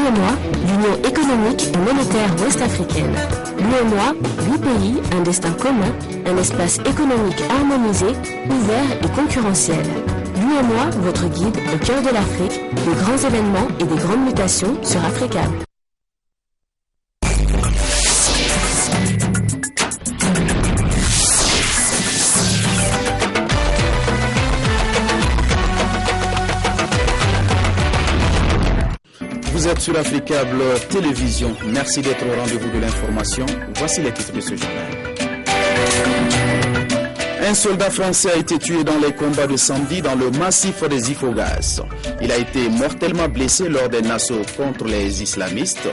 L'UEMOA, l'Union économique et monétaire ouest-africaine. L'UEMOA, 8 pays, un destin commun, un espace économique harmonisé, ouvert et concurrentiel. L'UEMOA, votre guide au cœur de l'Afrique, de grands événements et des grandes mutations sur Africable. Vous êtes sur Africable Télévision. Merci d'être au rendez-vous de l'information. Voici les titres de ce journal. Un soldat français a été tué dans les combats de samedi dans le massif des Ifoghas. Il a été mortellement blessé lors d'un assaut contre les islamistes.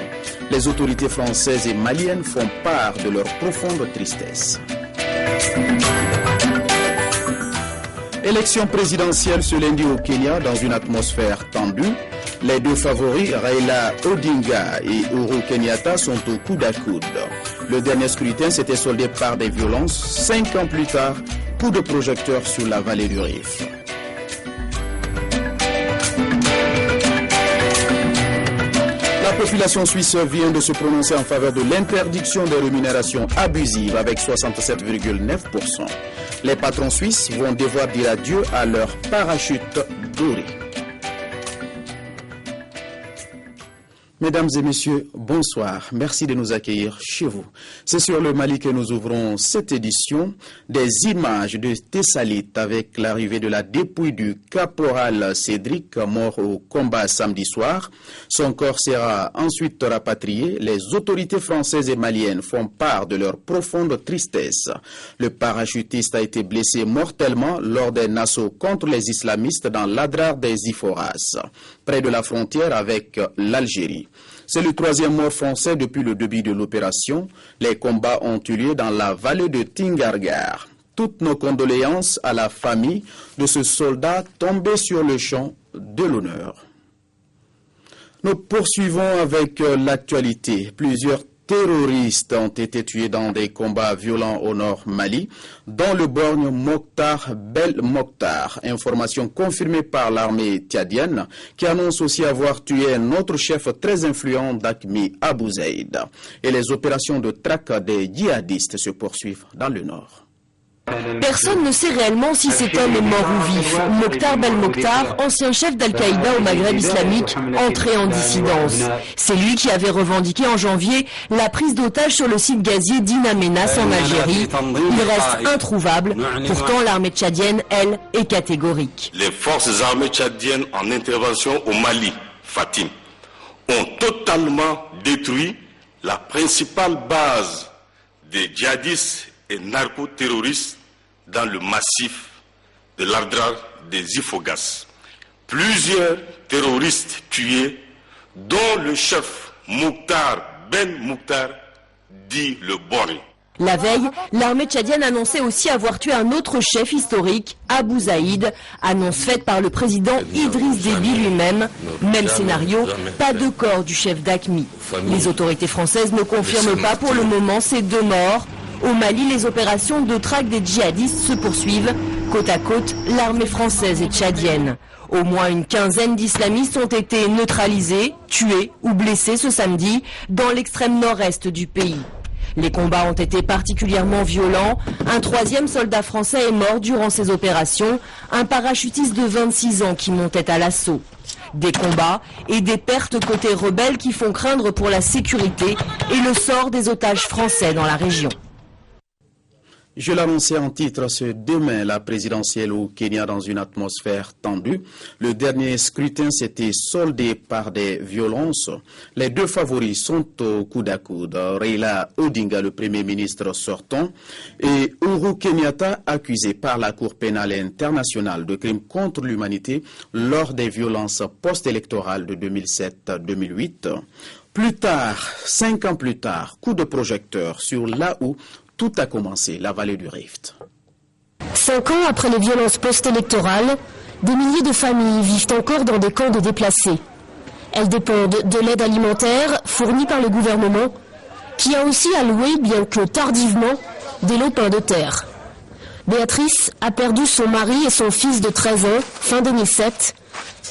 Les autorités françaises et maliennes font part de leur profonde tristesse. Élection présidentielle ce lundi au Kenya dans une atmosphère tendue. Les deux favoris, Raila Odinga et Uhuru Kenyatta, sont au coude à coude. Le dernier scrutin s'était soldé par des violences. 5 ans plus tard, coup de projecteur sur la vallée du Rift. La population suisse vient de se prononcer en faveur de l'interdiction des rémunérations abusives avec 67,9%. Les patrons suisses vont devoir dire adieu à leur parachute doré. Mesdames et messieurs, bonsoir. Merci de nous accueillir chez vous. C'est sur le Mali que nous ouvrons cette édition. Des images de Thessalite avec l'arrivée de la dépouille du caporal Cédric, mort au combat samedi soir. Son corps sera ensuite rapatrié. Les autorités françaises et maliennes font part de leur profonde tristesse. Le parachutiste a été blessé mortellement lors d'un assaut contre les islamistes dans l'Adrar des Ifoghas, près de la frontière avec l'Algérie. C'est le 3e mort français depuis le début de l'opération. Les combats ont eu lieu dans la vallée de Tingargar. Toutes nos condoléances à la famille de ce soldat tombé sur le champ de l'honneur. Nous poursuivons avec l'actualité. Plusieurs terroristes ont été tués dans des combats violents au nord Mali, dont le borgne Mokhtar Belmokhtar. Information confirmée par l'armée tchadienne, qui annonce aussi avoir tué un autre chef très influent d'Akmi, Abou Zaïd. Et les opérations de traque des djihadistes se poursuivent dans le nord. Personne ne sait réellement si cet homme est mort ou vif. Mokhtar Belmokhtar, ancien chef d'Al-Qaïda au Maghreb islamique, entré en dissidence. C'est lui qui avait revendiqué en janvier la prise d'otage sur le site gazier d'Inamenas en Algérie. Il reste introuvable. Pourtant, l'armée tchadienne, elle, est catégorique. Les forces armées tchadiennes en intervention au Mali, Fatim, ont totalement détruit la principale base des djihadistes et narco-terroristes dans le massif de l'Adrar des Ifoghas. Plusieurs terroristes tués, dont le chef Mokhtar Belmokhtar, dit le Boré. La veille, l'armée tchadienne annonçait aussi avoir tué un autre chef historique, Abou Zaïd, annonce faite par le président Idriss Déby lui-même. Même scénario, pas de corps du chef d'Akmi. Les autorités françaises ne confirment pas pour le moment ces 2 morts. Au Mali, les opérations de traque des djihadistes se poursuivent. Côte à côte, l'armée française et tchadienne. Au moins une quinzaine d'islamistes ont été neutralisés, tués ou blessés ce samedi dans l'extrême nord-est du pays. Les combats ont été particulièrement violents. Un 3e soldat français est mort durant ces opérations, un parachutiste de 26 ans qui montait à l'assaut. Des combats et des pertes côté rebelles qui font craindre pour la sécurité et le sort des otages français dans la région. Je l'annonçais en titre, ce demain, la présidentielle au Kenya dans une atmosphère tendue. Le dernier scrutin s'était soldé par des violences. Les 2 favoris sont au coude à coude. Raila Odinga, le premier ministre sortant, et Uhuru Kenyatta, accusé par la Cour pénale internationale de crimes contre l'humanité lors des violences post-électorales de 2007-2008. Plus tard, 5 ans plus tard, coup de projecteur sur là où tout a commencé, la vallée du Rift. 5 ans après les violences post-électorales, des milliers de familles vivent encore dans des camps de déplacés. Elles dépendent de l'aide alimentaire fournie par le gouvernement, qui a aussi alloué, bien que tardivement, des lopins de terre. Béatrice a perdu son mari et son fils de 13 ans, fin 2007.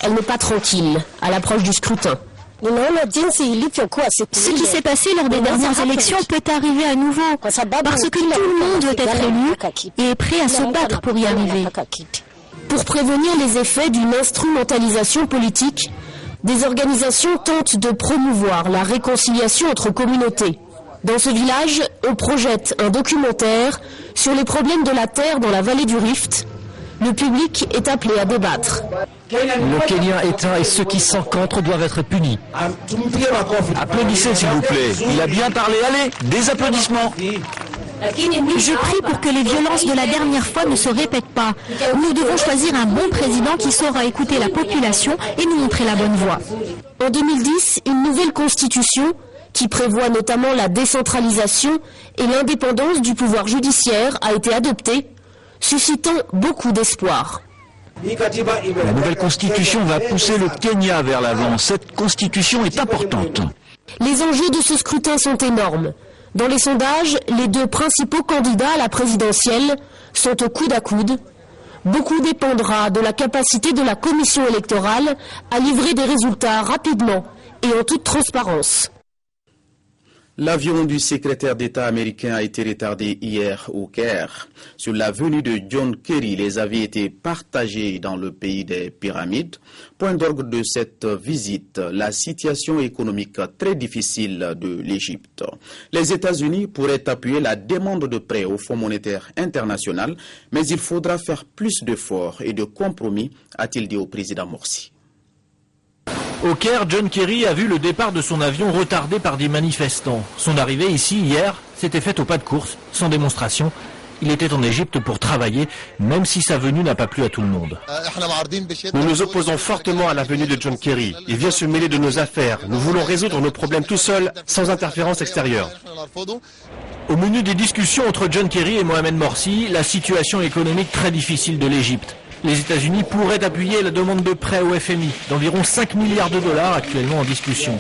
Elle n'est pas tranquille à l'approche du scrutin. Ce qui s'est passé lors des dernières élections peut arriver à nouveau, parce que tout le monde veut être élu et est prêt à se battre pour y arriver. Pour prévenir les effets d'une instrumentalisation politique, des organisations tentent de promouvoir la réconciliation entre communautés. Dans ce village, on projette un documentaire sur les problèmes de la terre dans la vallée du Rift. Le public est appelé à débattre. Le Kenya est un et ceux qui s'encontrent doivent être punis. Applaudissez s'il vous plaît. Il a bien parlé. Allez, des applaudissements. Je prie pour que les violences de la dernière fois ne se répètent pas. Nous devons choisir un bon président qui saura écouter la population et nous montrer la bonne voie. En 2010, une nouvelle constitution, qui prévoit notamment la décentralisation et l'indépendance du pouvoir judiciaire, a été adoptée, suscitant beaucoup d'espoir. La nouvelle constitution va pousser le Kenya vers l'avant. Cette constitution est importante. Les enjeux de ce scrutin sont énormes. Dans les sondages, les deux principaux candidats à la présidentielle sont au coude à coude. Beaucoup dépendra de la capacité de la commission électorale à livrer des résultats rapidement et en toute transparence. L'avion du secrétaire d'État américain a été retardé hier au Caire. Sur la venue de John Kerry, les avis étaient partagés dans le pays des pyramides. Point d'orgue de cette visite, la situation économique très difficile de l'Égypte. Les États-Unis pourraient appuyer la demande de prêt au Fonds monétaire international, mais il faudra faire plus d'efforts et de compromis, a-t-il dit au président Morsi. Au Caire, John Kerry a vu le départ de son avion retardé par des manifestants. Son arrivée ici, hier, s'était faite au pas de course, sans démonstration. Il était en Égypte pour travailler, même si sa venue n'a pas plu à tout le monde. Nous nous opposons fortement à la venue de John Kerry. Il vient se mêler de nos affaires. Nous voulons résoudre nos problèmes tout seuls, sans interférence extérieure. Au menu des discussions entre John Kerry et Mohamed Morsi, la situation économique très difficile de l'Égypte. Les États-Unis pourraient appuyer la demande de prêt au FMI d'environ 5 milliards de dollars actuellement en discussion.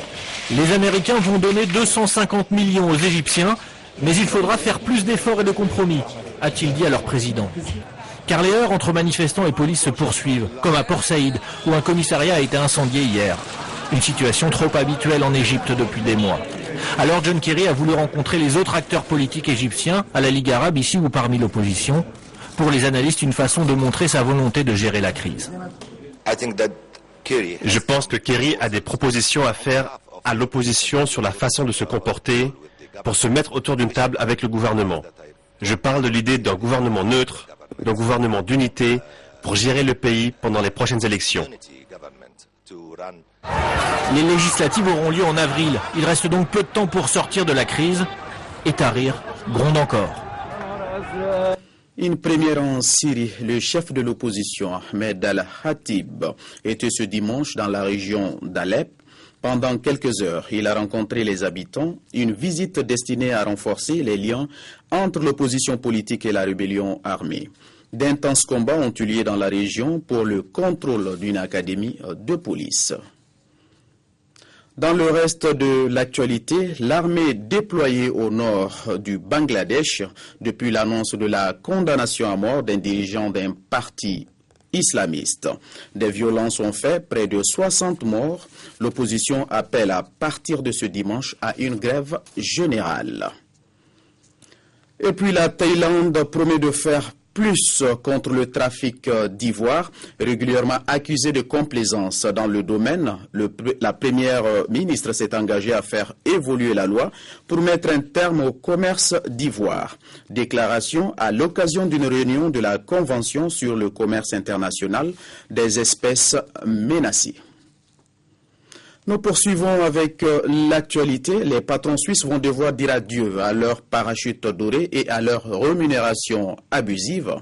Les Américains vont donner 250 millions aux Égyptiens, mais il faudra faire plus d'efforts et de compromis, a-t-il dit à leur président. Car les heurts entre manifestants et police se poursuivent, comme à Port Saïd, où un commissariat a été incendié hier. Une situation trop habituelle en Égypte depuis des mois. Alors John Kerry a voulu rencontrer les autres acteurs politiques égyptiens, à la Ligue arabe ici ou parmi l'opposition. Pour les analystes, une façon de montrer sa volonté de gérer la crise. Je pense que Kerry a des propositions à faire à l'opposition sur la façon de se comporter pour se mettre autour d'une table avec le gouvernement. Je parle de l'idée d'un gouvernement neutre, d'un gouvernement d'unité pour gérer le pays pendant les prochaines élections. Les législatives auront lieu en avril. Il reste donc peu de temps pour sortir de la crise. Et Tahrir gronde encore. Une première en Syrie, le chef de l'opposition, Ahmed al-Khatib, était ce dimanche dans la région d'Alep. Pendant quelques heures, il a rencontré les habitants, une visite destinée à renforcer les liens entre l'opposition politique et la rébellion armée. D'intenses combats ont eu lieu dans la région pour le contrôle d'une académie de police. Dans le reste de l'actualité, l'armée déployée au nord du Bangladesh depuis l'annonce de la condamnation à mort d'un dirigeant d'un parti islamiste. Des violences ont fait près de 60 morts. L'opposition appelle à partir de ce dimanche à une grève générale. Et puis la Thaïlande promet de faire plus contre le trafic d'ivoire, régulièrement accusé de complaisance dans le domaine. La première ministre s'est engagée à faire évoluer la loi pour mettre un terme au commerce d'ivoire. Déclaration à l'occasion d'une réunion de la Convention sur le commerce international des espèces menacées. Nous poursuivons avec l'actualité. Les patrons suisses vont devoir dire adieu à leur parachute doré et à leur rémunération abusive.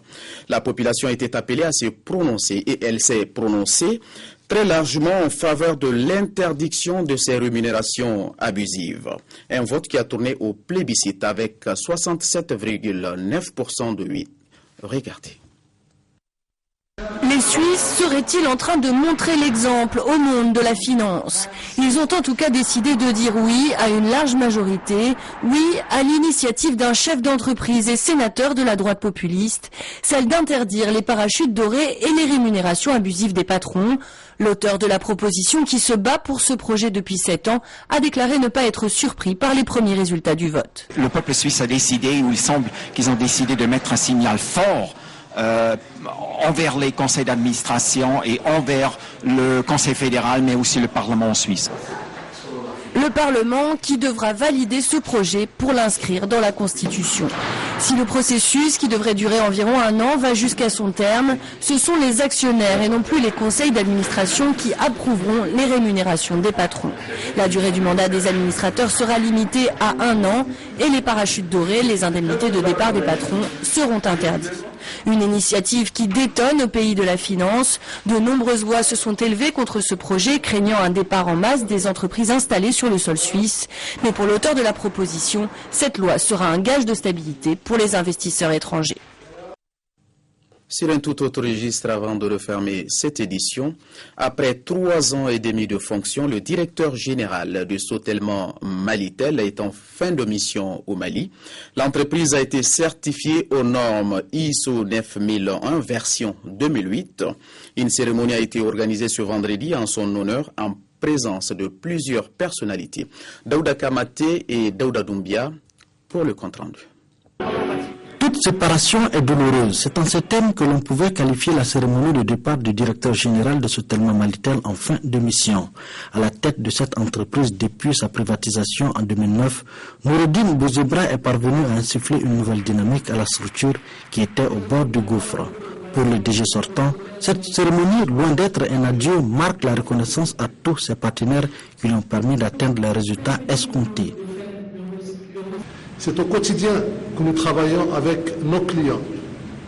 La population était appelée à se prononcer et elle s'est prononcée très largement en faveur de l'interdiction de ces rémunérations abusives. Un vote qui a tourné au plébiscite avec 67,9% de oui. Regardez. Les suisses seraient-ils en train de montrer l'exemple au monde de la finance? Ils ont en tout cas décidé de dire oui à une large majorité, oui à l'initiative d'un chef d'entreprise et sénateur de la droite populiste, celle d'interdire les parachutes dorés et les rémunérations abusives des patrons. L'auteur de la proposition, qui se bat pour ce projet depuis 7 ans, a déclaré ne pas être surpris par les premiers résultats du vote. Le peuple suisse a décidé, ou il semble qu'ils ont décidé de mettre un signal fort envers les conseils d'administration et envers le Conseil fédéral, mais aussi le Parlement suisse. Le Parlement qui devra valider ce projet pour l'inscrire dans la Constitution. Si le processus, qui devrait durer environ 1 an, va jusqu'à son terme, ce sont les actionnaires et non plus les conseils d'administration qui approuveront les rémunérations des patrons. La durée du mandat des administrateurs sera limitée à 1 an et les parachutes dorés, les indemnités de départ des patrons, seront interdits. Une initiative qui détonne au pays de la finance. De nombreuses voix se sont élevées contre ce projet, craignant un départ en masse des entreprises installées sur le sol suisse. Mais pour l'auteur de la proposition, cette loi sera un gage de stabilité pour les investisseurs étrangers. Sur un tout autre registre, avant de refermer cette édition, après 3 ans et demi de fonction, le directeur général de Sotelman Malitel est en fin de mission au Mali. L'entreprise a été certifiée aux normes ISO 9001 version 2008. Une cérémonie a été organisée ce vendredi en son honneur en présence de plusieurs personnalités. Daouda Kamate et Daouda Doumbia pour le compte-rendu. Toute séparation est douloureuse. C'est en ces termes que l'on pouvait qualifier la cérémonie de départ du directeur général de Sotelman Malitel en fin de mission. À la tête de cette entreprise depuis sa privatisation en 2009, Noureddine Bouzebra est parvenu à insuffler une nouvelle dynamique à la structure qui était au bord du gouffre. Pour le DG sortant, cette cérémonie, loin d'être un adieu, marque la reconnaissance à tous ses partenaires qui lui ont permis d'atteindre les résultats escomptés. C'est au quotidien que nous travaillons avec nos clients,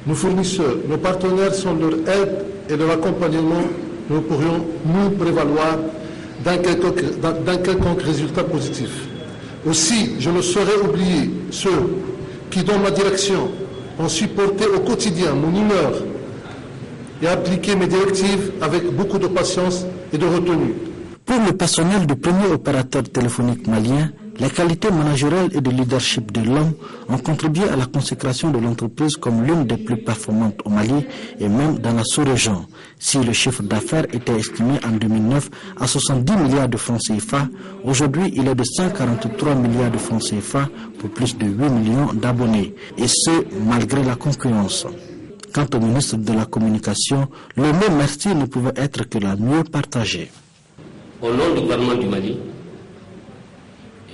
nos fournisseurs, nos partenaires. Sans leur aide et leur accompagnement, nous pourrions nous prévaloir d'un quelconque résultat positif. Aussi, je ne saurais oublier ceux qui, dans ma direction, ont supporté au quotidien mon humeur et appliqué mes directives avec beaucoup de patience et de retenue. Pour le personnel du premier opérateur téléphonique malien, les qualités managériales et de leadership de l'homme ont contribué à la consécration de l'entreprise comme l'une des plus performantes au Mali et même dans la sous-région. Si le chiffre d'affaires était estimé en 2009 à 70 milliards de francs CFA, aujourd'hui il est de 143 milliards de francs CFA pour plus de 8 millions d'abonnés, et ce malgré la concurrence. Quant au ministre de la Communication, le mot merci ne pouvait être que la mieux partagée. Au nom du gouvernement du Mali,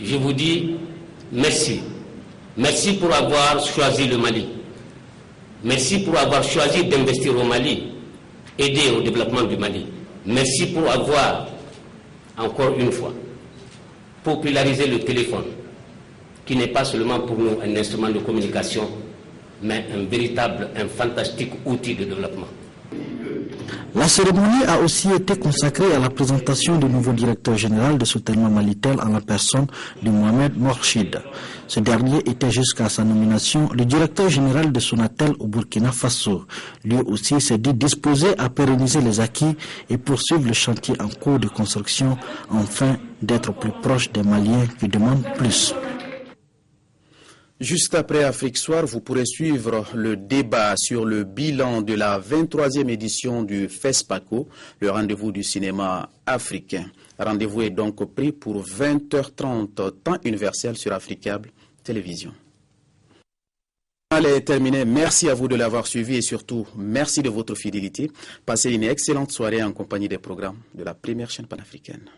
je vous dis merci. Merci pour avoir choisi le Mali. Merci pour avoir choisi d'investir au Mali, aider au développement du Mali. Merci pour avoir, encore une fois, popularisé le téléphone, qui n'est pas seulement pour nous un instrument de communication, mais un fantastique outil de développement. La cérémonie a aussi été consacrée à la présentation du nouveau directeur général de Sotelman Malitel en la personne de Mohamed Morchid. Ce dernier était jusqu'à sa nomination le directeur général de Sonatel au Burkina Faso. Lui aussi s'est dit disposé à pérenniser les acquis et poursuivre le chantier en cours de construction, afin d'être plus proche des Maliens qui demandent plus. Juste après Afrique Soir, vous pourrez suivre le débat sur le bilan de la 23e édition du FESPACO, le rendez-vous du cinéma africain. Rendez-vous est donc pris pour 20h30, temps universel sur Africable Télévision. Elle est terminée. Merci à vous de l'avoir suivi et surtout, merci de votre fidélité. Passez une excellente soirée en compagnie des programmes de la première chaîne panafricaine.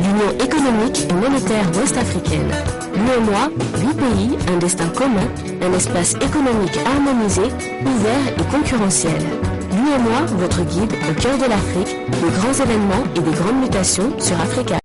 L'Union économique et monétaire ouest-africaine. L'UEMOA, 8 pays, un destin commun, un espace économique harmonisé, ouvert et concurrentiel. L'UEMOA, votre guide au cœur de l'Afrique, de grands événements et des grandes mutations sur Africa.